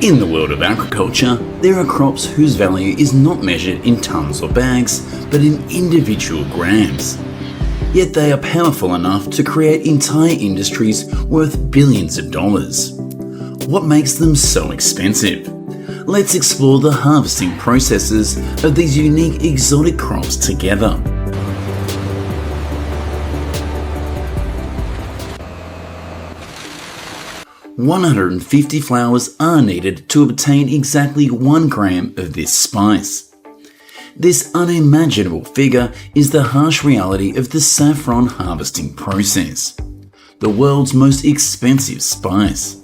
In the world of agriculture, there are crops whose value is not measured in tonnes or bags, but in individual grams. Yet they are powerful enough to create entire industries worth billions of dollars. What makes them so expensive? Let's explore the harvesting processes of these unique exotic crops together. "150 flowers are needed to obtain exactly 1 gram of this spice. This unimaginable figure is the harsh reality of the saffron harvesting process, the world's most expensive spice.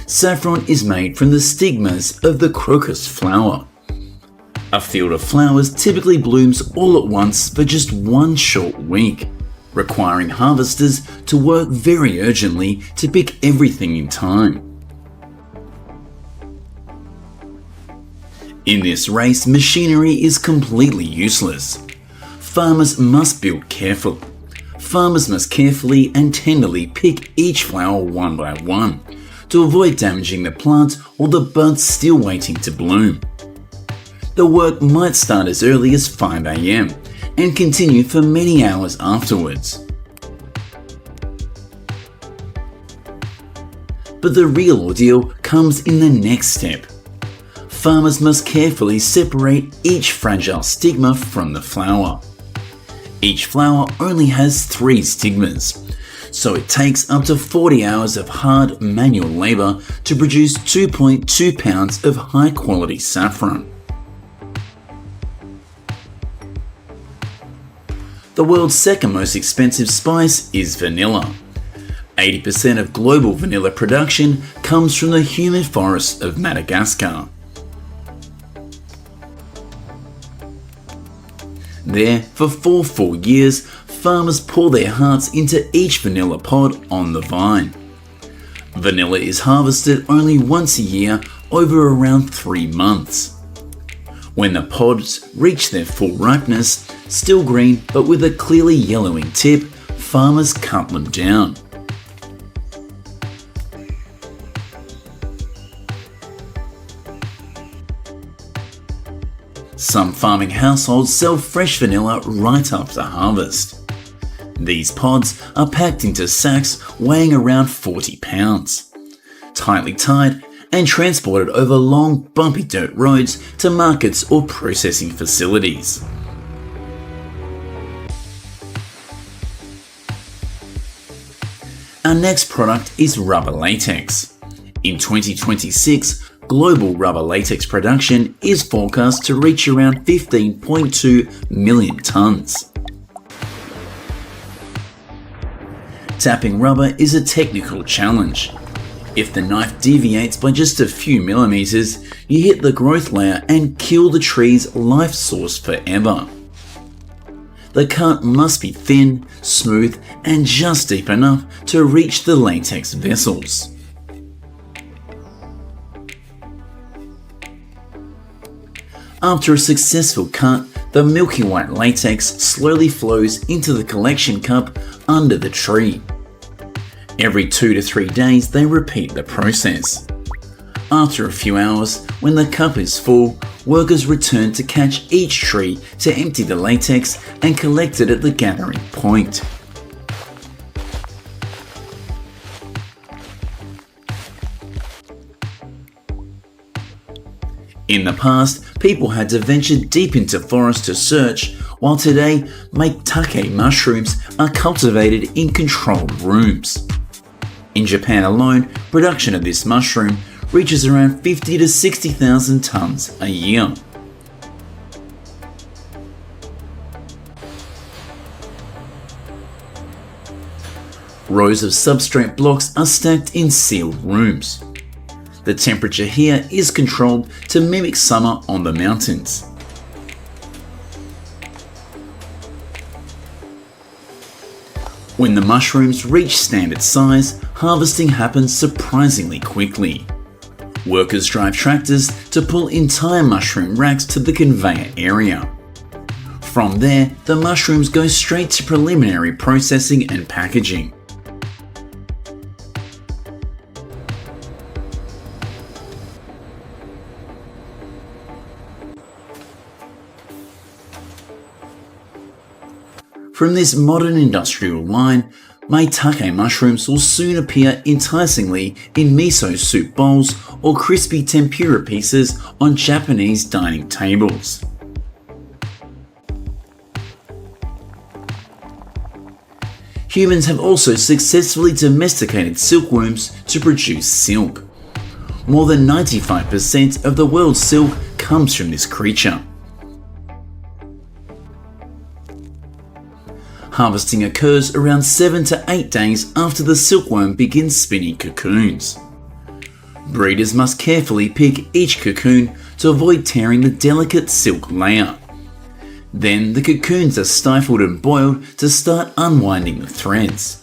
Saffron is made from the stigmas of the crocus flower. A field of flowers typically blooms all at once for just 1 short week, requiring harvesters to work very urgently to pick everything in time. In this race, machinery is completely useless. Farmers must build carefully. Farmers must carefully and tenderly pick each flower one by one to avoid damaging the plant or the buds still waiting to bloom. The work might start as early as 5 a.m. and continue for many hours afterwards. But the real ordeal comes in the next step. Farmers must carefully separate each fragile stigma from the flower. Each flower only has 3 stigmas, so it takes up to 40 hours of hard manual labour to produce 2.2 pounds of high quality saffron. The world's second most expensive spice is vanilla. 80% of global vanilla production comes from the humid forests of Madagascar. There, for 4 full years, farmers pour their hearts into each vanilla pod on the vine. Vanilla is harvested only once a year over around 3 months. When the pods reach their full ripeness, still green but with a clearly yellowing tip, farmers cut them down. Some farming households sell fresh vanilla right after harvest. These pods are packed into sacks weighing around 40 pounds, tightly tied and transported over long, bumpy dirt roads to markets or processing facilities. Our next product is rubber latex. In 2026, global rubber latex production is forecast to reach around 15.2 million tonnes. Tapping rubber is a technical challenge. If the knife deviates by just a few millimeters, you hit the growth layer and kill the tree's life source forever. The cut must be thin, smooth, and just deep enough to reach the latex vessels. After a successful cut, the milky white latex slowly flows into the collection cup under the tree. Every 2 to 3 days they repeat the process. After a few hours, when the cup is full, workers return to catch each tree to empty the latex and collect it at the gathering point. In the past, people had to venture deep into forests to search, while today, maitake mushrooms are cultivated in controlled rooms. In Japan alone, production of this mushroom reaches around 50 to 60,000 tonnes a year. Rows of substrate blocks are stacked in sealed rooms. The temperature here is controlled to mimic summer on the mountains. When the mushrooms reach standard size, harvesting happens surprisingly quickly. Workers drive tractors to pull entire mushroom racks to the conveyor area. From there, the mushrooms go straight to preliminary processing and packaging. From this modern industrial line, maitake mushrooms will soon appear enticingly in miso soup bowls or crispy tempura pieces on Japanese dining tables. Humans have also successfully domesticated silkworms to produce silk. More than 95% of the world's silk comes from this creature. Harvesting occurs around 7 to 8 days after the silkworm begins spinning cocoons. Breeders must carefully pick each cocoon to avoid tearing the delicate silk layer. Then the cocoons are stifled and boiled to start unwinding the threads.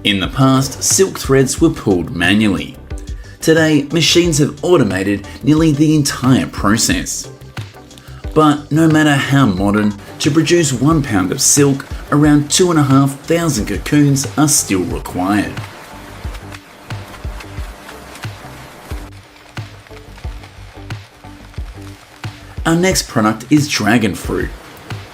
In the past, silk threads were pulled manually. Today, machines have automated nearly the entire process. But no matter how modern, to produce 1 pound of silk, around 2,500 cocoons are still required. Our next product is dragon fruit.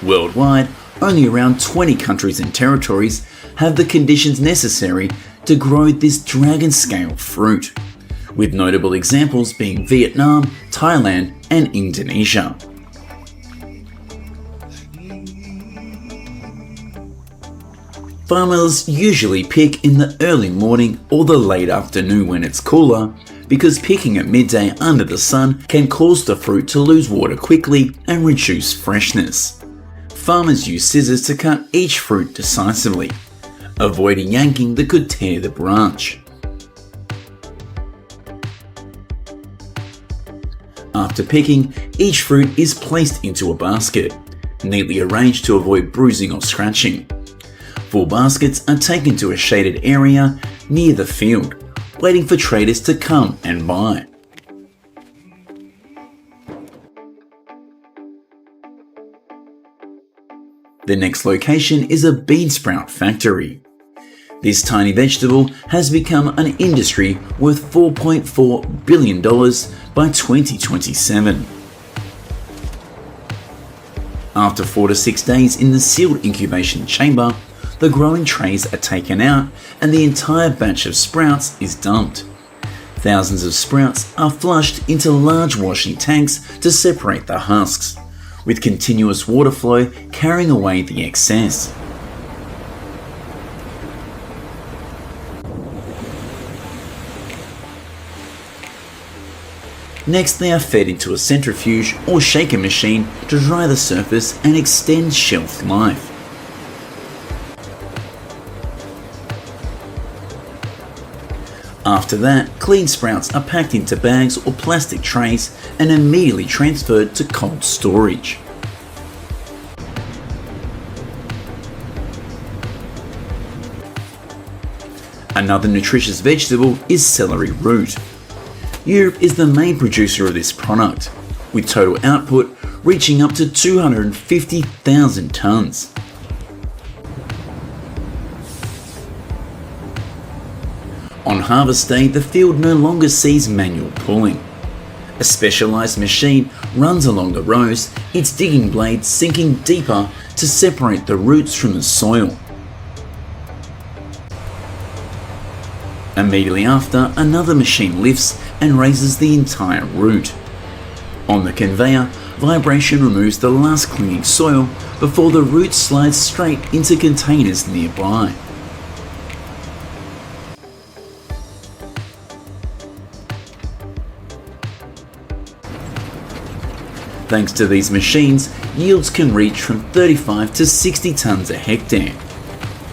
Worldwide, only around 20 countries and territories have the conditions necessary to grow this dragon scale fruit, with notable examples being Vietnam, Thailand, and Indonesia. Farmers usually pick in the early morning or the late afternoon when it's cooler, because picking at midday under the sun can cause the fruit to lose water quickly and reduce freshness. Farmers use scissors to cut each fruit decisively, avoiding yanking that could tear the branch. After picking, each fruit is placed into a basket, neatly arranged to avoid bruising or scratching. Full baskets are taken to a shaded area near the field, waiting for traders to come and buy. The next location is a bean sprout factory. This tiny vegetable has become an industry worth $4.4 billion by 2027. After 4 to 6 days in the sealed incubation chamber, the growing trays are taken out and the entire batch of sprouts is dumped. Thousands of sprouts are flushed into large washing tanks to separate the husks, with continuous water flow carrying away the excess. Next, they are fed into a centrifuge or shaker machine to dry the surface and extend shelf life. After that, clean sprouts are packed into bags or plastic trays and immediately transferred to cold storage. Another nutritious vegetable is celery root. Europe is the main producer of this product, with total output reaching up to 250,000 tonnes. On harvest day, the field no longer sees manual pulling. A specialised machine runs along the rows, its digging blades sinking deeper to separate the roots from the soil. Immediately after, another machine lifts and raises the entire root. On the conveyor, vibration removes the last clinging soil before the root slides straight into containers nearby. Thanks to these machines, yields can reach from 35 to 60 tonnes a hectare.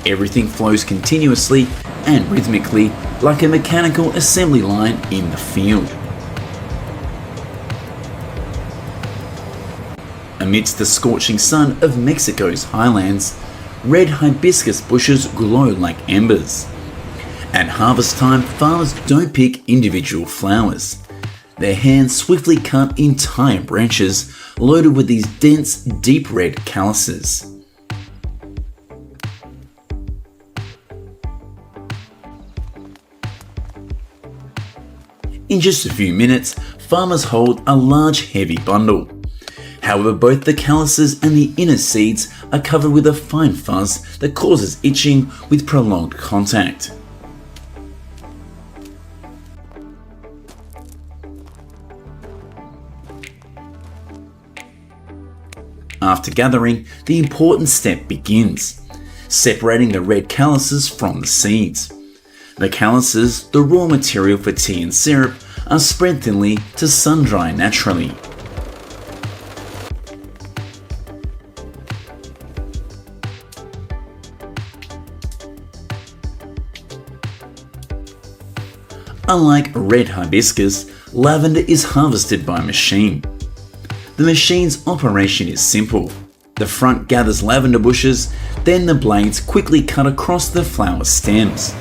Everything flows continuously and rhythmically like a mechanical assembly line in the field. Amidst the scorching sun of Mexico's highlands, red hibiscus bushes glow like embers. At harvest time, farmers don't pick individual flowers. Their hands swiftly cut entire branches loaded with these dense, deep red calluses. In just a few minutes, farmers hold a large, heavy bundle, However, both the calyces and the inner seeds are covered with a fine fuzz that causes itching with prolonged contact. After gathering, the important step begins, separating the red calyces from the seeds. The calyces, the raw material for tea and syrup, are spread thinly to sun-dry naturally. Unlike red hibiscus, lavender is harvested by machine. The machine's operation is simple. The front gathers lavender bushes, then the blades quickly cut across the flower stems.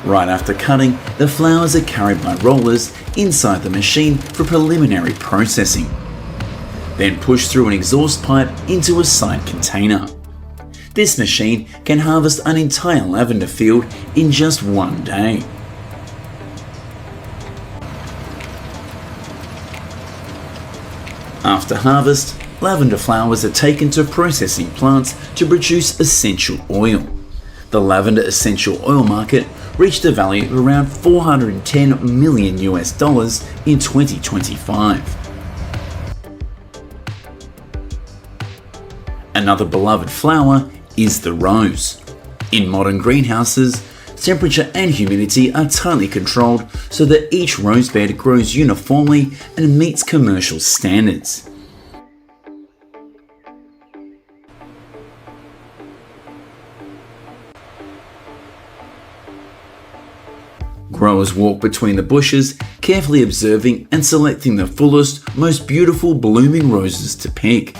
Right after cutting, the flowers are carried by rollers inside the machine for preliminary processing. Then pushed through an exhaust pipe into a side container. This machine can harvest an entire lavender field in just one day. After harvest, lavender flowers are taken to processing plants to produce essential oil. The lavender essential oil market reached a value of around $410 million in 2025. Another beloved flower is the rose. In modern greenhouses, temperature and humidity are tightly controlled so that each rose bed grows uniformly and meets commercial standards. Growers walk between the bushes, carefully observing and selecting the fullest, most beautiful blooming roses to pick.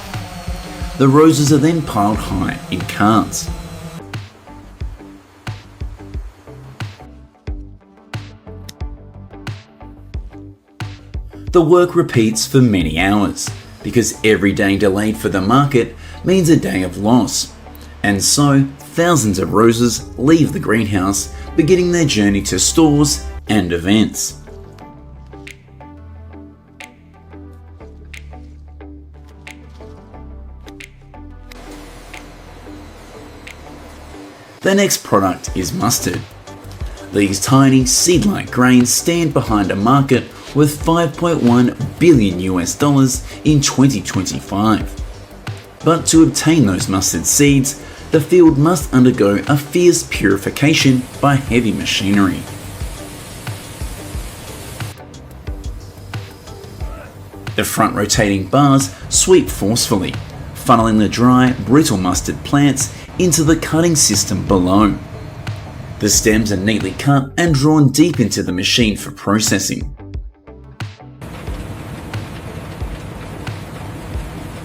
The roses are then piled high in carts. The work repeats for many hours, because every day delayed for the market means a day of loss. And so, thousands of roses leave the greenhouse, beginning their journey to stores and events. The next product is mustard. These tiny seed-like grains stand behind a market worth $5.1 billion in 2025. But to obtain those mustard seeds, the field must undergo a fierce purification by heavy machinery. The front rotating bars sweep forcefully, funneling the dry, brittle mustard plants into the cutting system below. The stems are neatly cut and drawn deep into the machine for processing.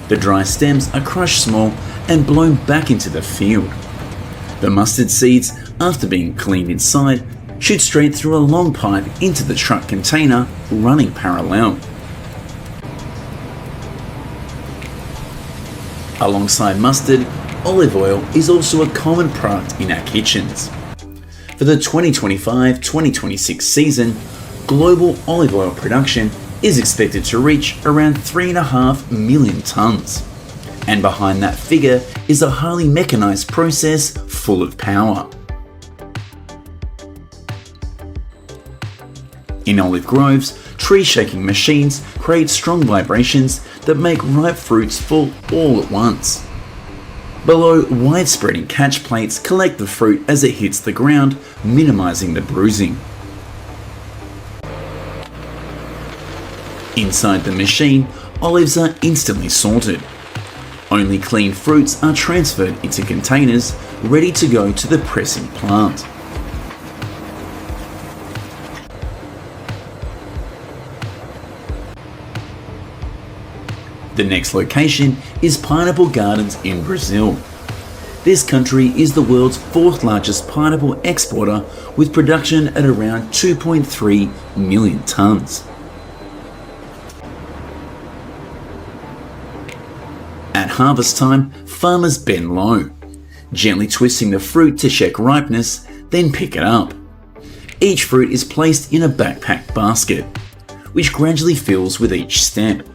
The dry stems are crushed small and blown back into the field. The mustard seeds, after being cleaned inside, shoot straight through a long pipe into the truck container, running parallel. Alongside mustard, olive oil is also a common product in our kitchens. For the 2025-2026 season, global olive oil production is expected to reach around 3.5 million tonnes. And behind that figure is a highly mechanized process full of power. In olive groves, tree-shaking machines create strong vibrations that make ripe fruits fall all at once. Below, wide-spreading catch plates collect the fruit as it hits the ground, minimizing the bruising. Inside the machine, olives are instantly sorted. Only clean fruits are transferred into containers, ready to go to the pressing plant. The next location is pineapple gardens in Brazil. This country is the world's fourth largest pineapple exporter, with production at around 2.3 million tonnes. At harvest time, farmers bend low, gently twisting the fruit to check ripeness, then pick it up. Each fruit is placed in a backpack basket, which gradually fills with each step.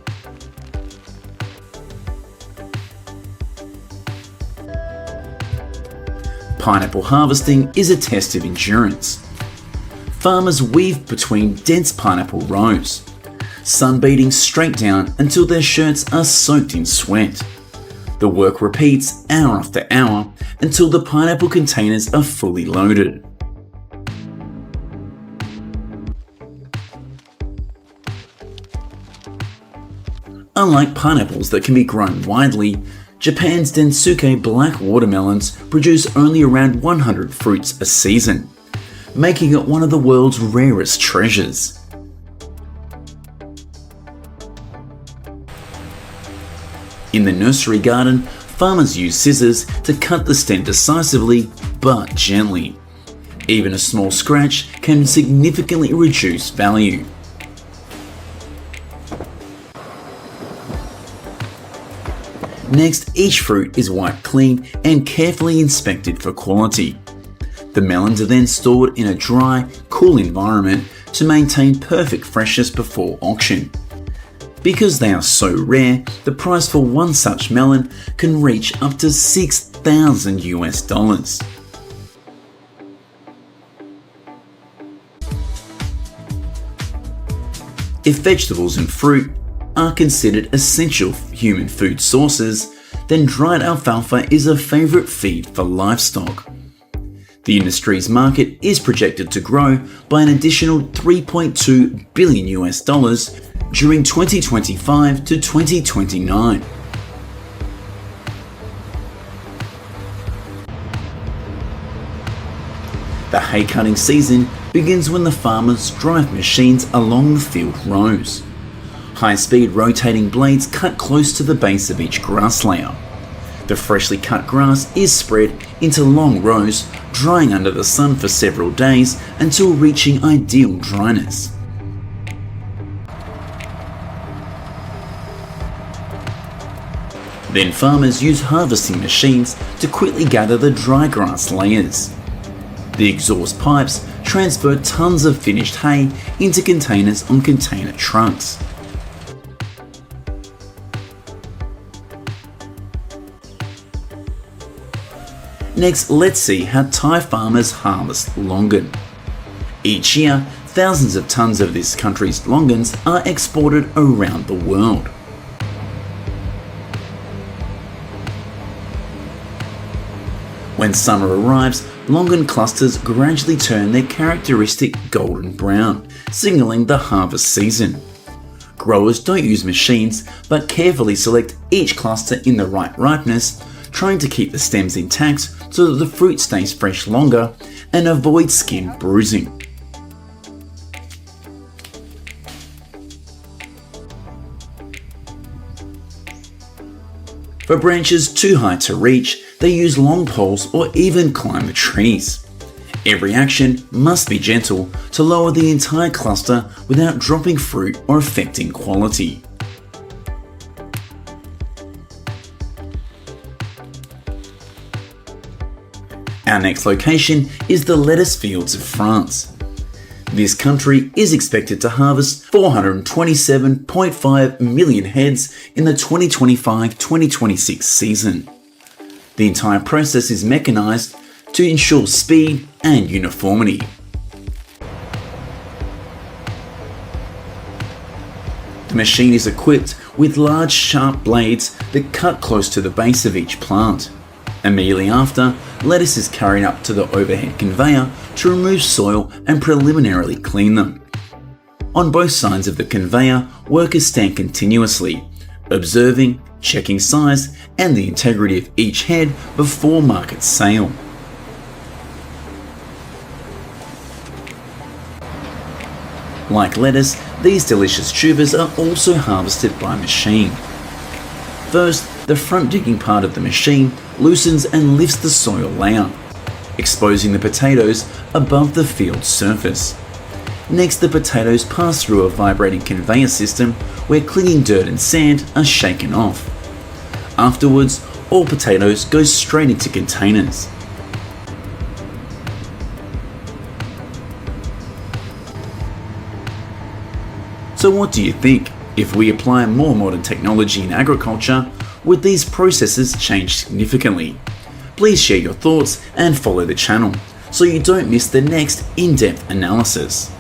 Pineapple harvesting is a test of endurance. Farmers weave between dense pineapple rows, sunbeating straight down until their shirts are soaked in sweat. The work repeats hour after hour until the pineapple containers are fully loaded. Unlike pineapples that can be grown widely, Japan's Densuke black watermelons produce only around 100 fruits a season, making it one of the world's rarest treasures. In the nursery garden, farmers use scissors to cut the stem decisively but gently. Even a small scratch can significantly reduce value. Next, each fruit is wiped clean and carefully inspected for quality. The melons are then stored in a dry, cool environment to maintain perfect freshness before auction. Because they are so rare, the price for one such melon can reach up to $6,000. If vegetables and fruit are considered essential human food sources, then dried alfalfa is a favorite feed for livestock. The industry's market is projected to grow by an additional $3.2 billion during 2025 to 2029. The hay cutting season begins when the farmers drive machines along the field rows. High-speed rotating blades cut close to the base of each grass layer. The freshly cut grass is spread into long rows, drying under the sun for several days until reaching ideal dryness. Then farmers use harvesting machines to quickly gather the dry grass layers. The exhaust pipes transfer tons of finished hay into containers on container trucks. Next, let's see how Thai farmers harvest longan. Each year, thousands of tons of this country's longans are exported around the world. When summer arrives, longan clusters gradually turn their characteristic golden brown, signaling the harvest season. Growers don't use machines, but carefully select each cluster in the right ripeness, trying to keep the stems intact so that the fruit stays fresh longer and avoid skin bruising. For branches too high to reach, they use long poles or even climb the trees. Every action must be gentle to lower the entire cluster without dropping fruit or affecting quality. Our next location is the lettuce fields of France. This country is expected to harvest 427.5 million heads in the 2025-2026 season. The entire process is mechanized to ensure speed and uniformity. The machine is equipped with large sharp blades that cut close to the base of each plant. Immediately after, lettuce is carried up to the overhead conveyor to remove soil and preliminarily clean them. On both sides of the conveyor, workers stand continuously, observing, checking size and the integrity of each head before market sale. Like lettuce, these delicious tubers are also harvested by machine. First, the front digging part of the machine loosens and lifts the soil layer, exposing the potatoes above the field surface. Next, the potatoes pass through a vibrating conveyor system where clinging dirt and sand are shaken off. Afterwards, all potatoes go straight into containers. So what do you think? If we apply more modern technology in agriculture, would these processes change significantly? Please share your thoughts and follow the channel so you don't miss the next in-depth analysis.